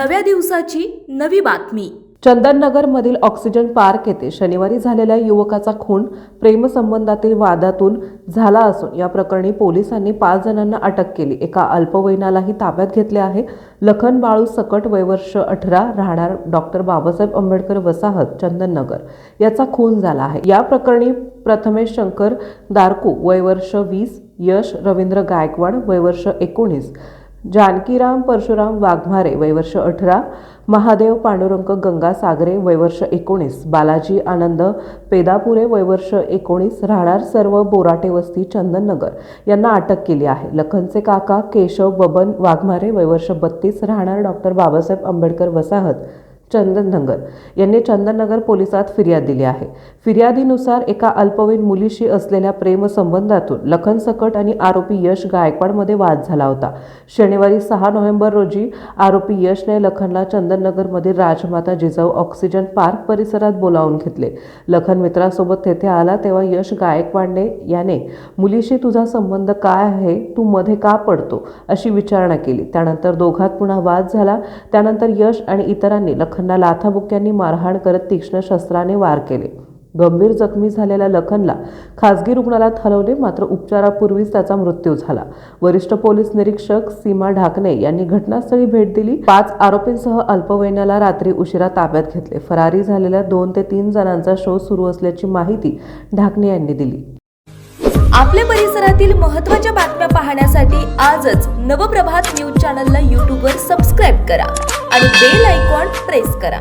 नव्या दिवसाची नवी बातमी। चंदननगर मधील ऑक्सिजन पार्क येथे शनिवारी झालेल्या युवकाचा खून प्रेमसंबंधातील वादातून झाला असून या प्रकरणी पोलिसांनी 5 जणांना अटक केली। एका अल्पवयीनालाही ताब्यात घेतले आहे। लखन बाळू सकट वय वर्ष 18 राहणार डॉक्टर बाबासाहेब आंबेडकर वसाहत चंदननगर याचा खून झाला आहे। या प्रकरणी प्रथमेश शंकर दारकू वय वर्ष 20, यश रवींद्र गायकवाड वय वर्ष 19, जानकीराम परशुराम वाघमारे वय वर्ष 18, महादेव पांडुरंग गंगा सागरे वय वर्ष 19, बालाजी आनंद पेदापुरे वय वर्ष 19 राहणार सर्व बोराटे वस्ती चंदननगर यांना अटक केली आहे। लखनचे काका केशव बबन वाघमारे वय वर्ष 32 राहणार डॉक्टर बाबासाहेब आंबेडकर वसाहत चंदननगर यांनी चंदननगर पोलिसात फिर्याद दिली आहे। फिर्यादीनुसार एका अल्पवयीन मुलीशी असलेल्या प्रेमसंबंधातून लखन सकट आणि आरोपी यश गायकवाडमध्ये वाद झाला होता। शनिवारी 6 नोव्हेंबर रोजी आरोपी यशने लखनला चंदननगरमधील राजमाता जिजाऊ ऑक्सिजन पार्क परिसरात बोलावून घेतले। लखन मित्रासोबत तेथे आला तेव्हा यश गायकवाडने याने मुलीशी तुझा संबंध काय आहे, तू मध्ये का पडतो अशी विचारणा केली। त्यानंतर दोघात पुन्हा वाद झाला। त्यानंतर यश आणि इतरांनी लखनला लाथाबुक्क्यांनी मारहाण करत तीक्ष्ण शस्त्राने वार केले। गंभीर जखमी झालेल्या लखनला खासगी रुग्णालयात हलवले, मात्र उपचारापूर्वीच त्याचा मृत्यू झाला। वरिष्ठ पोलीस निरीक्षक सीमा ढाकणे यांनी घटनास्थळी भेट दिली। 5 आरोपींसह अल्पवयीनाला रात्री उशिरा ताब्यात घेतले। फरारी झालेल्या 2 ते 3 जणांचा शोध सुरू असल्याची माहिती ढाकणे यांनी दिली। आपल्या परिसरातील महत्त्वाच्या बातम्या पाहण्यासाठी आजच नवप्रभात न्यूज चॅनलला YouTube वर सबस्क्राइब करा आणि बेल आयकॉन प्रेस करा।